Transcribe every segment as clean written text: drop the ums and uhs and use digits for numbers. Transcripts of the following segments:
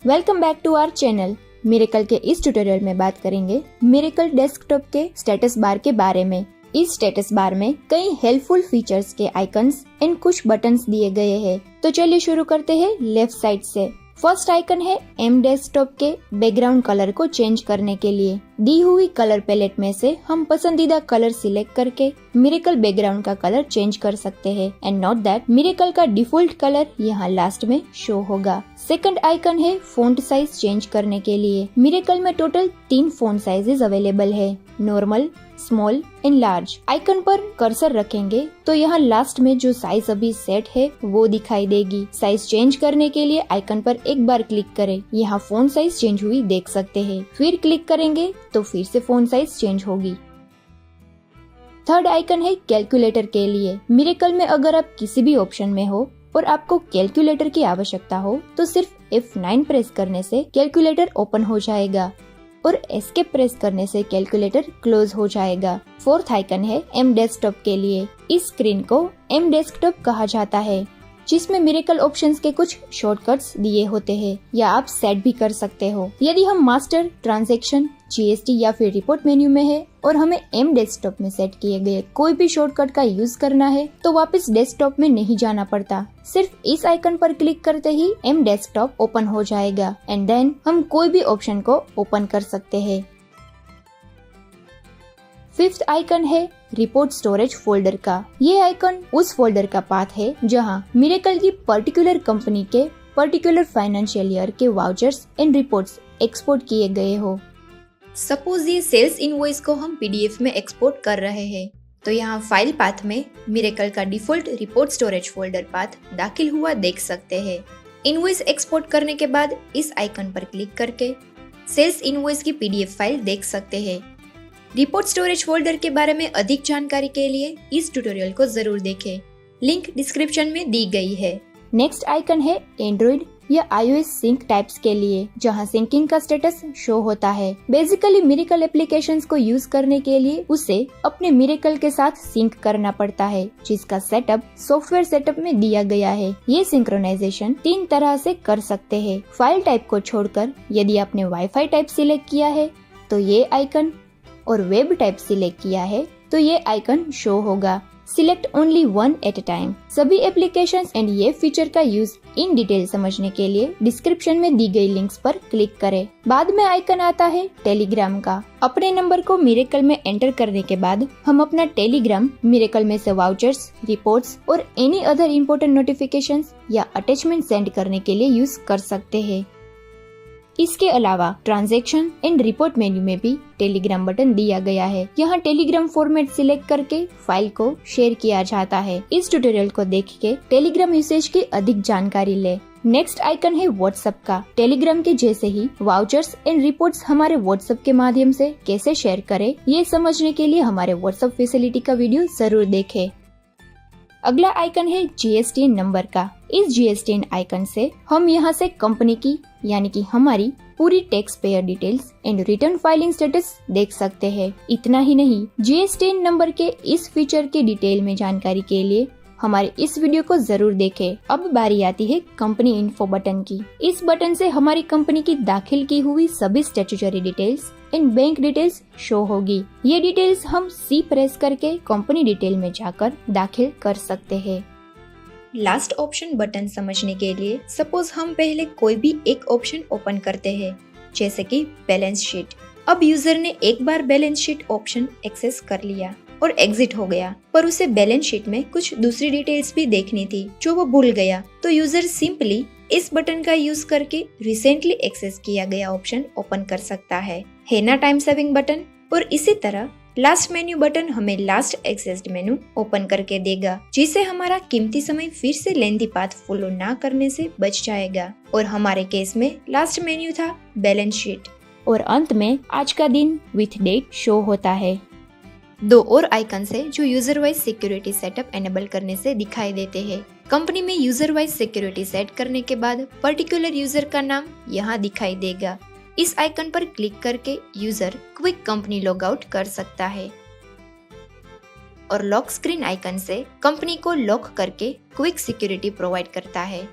Welcome back to our channel. Miracle के इस tutorial में बात करेंगे मिरेकल डेस्कटॉप के स्टेटस बार के बारे में। इस स्टेटस बार में कई हेल्पफुल फीचर्स के आइकन्स एंड कुछ बटन्स दिए गए हैं। तो चलिए शुरू करते हैं लेफ्ट साइड से। फर्स्ट आइकन है एम डेस्कटॉप के बैकग्राउंड कलर को चेंज करने के लिए। दी हुई कलर पैलेट में से हम पसंदीदा कलर सिलेक्ट करके मिरेकल बैकग्राउंड का कलर चेंज कर सकते हैं एंड नोट दैट मिरेकल का डिफॉल्ट कलर यहाँ लास्ट में शो होगा। सेकंड आइकन है फॉन्ट साइज चेंज करने के लिए। मिरेकल में टोटल 3 फॉन्ट साइजेस अवेलेबल है, normal, small and large. Icon पर कर्सर रखेंगे तो यहाँ लास्ट में जो साइज अभी सेट है वो दिखाई देगी। साइज चेंज करने के लिए आइकन पर एक बार क्लिक करें, यहाँ फॉन्ट साइज चेंज हुई देख सकते हैं। फिर क्लिक करेंगे तो फिर से फॉन्ट साइज चेंज होगी। थर्ड आइकन है कैलकुलेटर के लिए। मिरेकल में अगर आप किसी भी ऑप्शन में हो और आपको कैलकुलेटर की आवश्यकता हो तो सिर्फ F9 प्रेस करने से कैलकुलेटर ओपन हो जाएगा और एस्केप प्रेस करने से कैलकुलेटर क्लोज हो जाएगा। फोर्थ आइकन है एम डेस्कटॉप के लिए। इस स्क्रीन को एम डेस्कटॉप कहा जाता है, जिसमें मिरेकल ऑप्शंस के कुछ शॉर्टकट्स दिए होते हैं या आप सेट भी कर सकते हो। यदि हम मास्टर, ट्रांजैक्शन, जीएसटी या फिर रिपोर्ट मेन्यू में है और हमें एम डेस्कटॉप में सेट किए गए कोई भी शॉर्टकट का यूज करना है तो वापस डेस्कटॉप में नहीं जाना पड़ता। सिर्फ इस आइकन पर क्लिक करते ही एम डेस्कटॉप ओपन हो जाएगा एंड देन हम कोई भी ऑप्शन को ओपन कर सकते हैं। फिफ्थ आइकन है रिपोर्ट स्टोरेज फोल्डर का। ये आइकन उस फोल्डर का पाथ है जहां मिरेकल की पर्टिकुलर कंपनी के पर्टिकुलर फाइनेंशियल ईयर के वाउचर्स एंड रिपोर्ट्स एक्सपोर्ट किए गए हो। सपोज ये सेल्स इनवॉइस को हम पीडीएफ में एक्सपोर्ट कर रहे हैं तो यहाँ फाइल पाथ में मिरेकल का default report storage folder path दाखिल हुआ देख सकते हैं। इनवॉइस एक्सपोर्ट करने के बाद इस आइकन पर क्लिक करके सेल्स इनवॉइस की पीडीएफ फाइल देख सकते हैं। रिपोर्ट स्टोरेज फोल्डर के बारे में अधिक जानकारी के लिए इस ट्यूटोरियल को जरूर देखें, लिंक डिस्क्रिप्शन में दी गई है। नेक्स्ट आइकन है एंड्रॉइड या iOS सिंक टाइप्स के लिए, जहां सिंकिंग का स्टेटस शो होता है। बेसिकली मिरेकल एप्लीकेशंस को यूज करने के लिए उसे अपने मिरेकल के साथ सिंक करना पड़ता है, जिसका सेटअप सॉफ्टवेयर सेटअप में दिया गया है। ये सिंक्रोनाइजेशन 3 तरह से कर सकते हैं। फाइल टाइप को छोड़कर यदि आपने वाईफाई टाइप सिलेक्ट किया है तो ये आइकन, और वेब टाइप सिलेक्ट किया है तो ये आइकन शो होगा। Select only one at a time. सभी एप्लीकेशंस एंड ये फीचर का यूज इन डिटेल समझने के लिए डिस्क्रिप्शन में दी गई लिंक्स पर क्लिक करें। बाद में आइकन आता है टेलीग्राम का। अपने नंबर को मिरेकल में एंटर करने के बाद हम अपना टेलीग्राम मिरेकल में से वाउचर्स, रिपोर्ट्स और एनी अदर इम्पोर्टेंट नोटिफिकेशंस या अटैचमेंट सेंड करने के लिए यूज कर सकते हैं। इसके अलावा ट्रांजैक्शन एंड रिपोर्ट मेन्यू में भी टेलीग्राम बटन दिया गया है। यहाँ टेलीग्राम फॉर्मेट सिलेक्ट करके फाइल को शेयर किया जाता है। इस ट्यूटोरियल को देख के टेलीग्राम यूसेज की अधिक जानकारी ले। नेक्स्ट आइकन है व्हाट्सएप का। टेलीग्राम के जैसे ही वाउचर्स एंड रिपोर्ट्स हमारे व्हाट्सएप के माध्यम से कैसे शेयर करें, ये समझने के लिए हमारे व्हाट्सएप फैसिलिटी का वीडियो जरूर देखें। अगला आइकन है जीएसटीएन नंबर का। इस जीएसटीएन आइकन से हम यहाँ से कंपनी की यानी कि हमारी पूरी tax payer details and return filing status देख सकते हैं। इतना ही नहीं, जीएसटीएन नंबर के इस फीचर के डिटेल में जानकारी के लिए हमारे इस वीडियो को जरूर देखें। अब बारी आती है कंपनी इन्फो बटन की। इस बटन से हमारी कंपनी की दाखिल की हुई सभी statutory details and bank details show होगी। ये डिटेल्स हम सी प्रेस करके कंपनी डिटेल में जाकर दाखिल कर सकते हैं। लास्ट ऑप्शन बटन समझने के लिए सपोज हम पहले कोई भी एक ऑप्शन ओपन करते हैं, जैसे कि बैलेंस शीट। अब यूजर ने एक बार बैलेंस शीट ऑप्शन एक्सेस कर लिया और एग्जिट हो गया, पर उसे बैलेंस शीट में कुछ दूसरी डिटेल्स भी देखनी थी जो वो भूल गया, तो यूजर सिंपली इस बटन का यूज करके रिसेंटली एक्सेस किया गया ऑप्शन ओपन कर सकता है ना टाइम सेविंग बटन। और इसी तरह लास्ट मेन्यू बटन हमें लास्ट एक्सेस्ड मेन्यू ओपन करके देगा, जिससे हमारा कीमती समय फिर से लेंथी पाथ फॉलो ना करने से बच जाएगा। और हमारे केस में लास्ट मेन्यू था बैलेंस शीट और अंत में आज का दिन विथ डेट शो होता है। 2 और आइकन है जो user wise security setup enable करने से दिखाई देते हैं। कंपनी में यूजर वाइज सिक्योरिटी सेट करने के बाद पर्टिकुलर यूजर का नाम यहाँ दिखाई देगा। इस आइकन पर क्लिक करके user quick company log out कर सकता है और लॉक स्क्रीन आइकन से कंपनी को लॉक करके क्विक सिक्योरिटी प्रोवाइड करता है।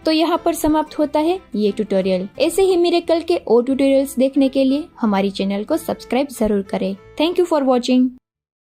तो यहाँ पर समाप्त होता है ये ट्यूटोरियल। ऐसे ही मिरेकल के और ट्यूटोरियल्स देखने के लिए हमारी चैनल को सब्सक्राइब जरूर करें। Thank you for watching.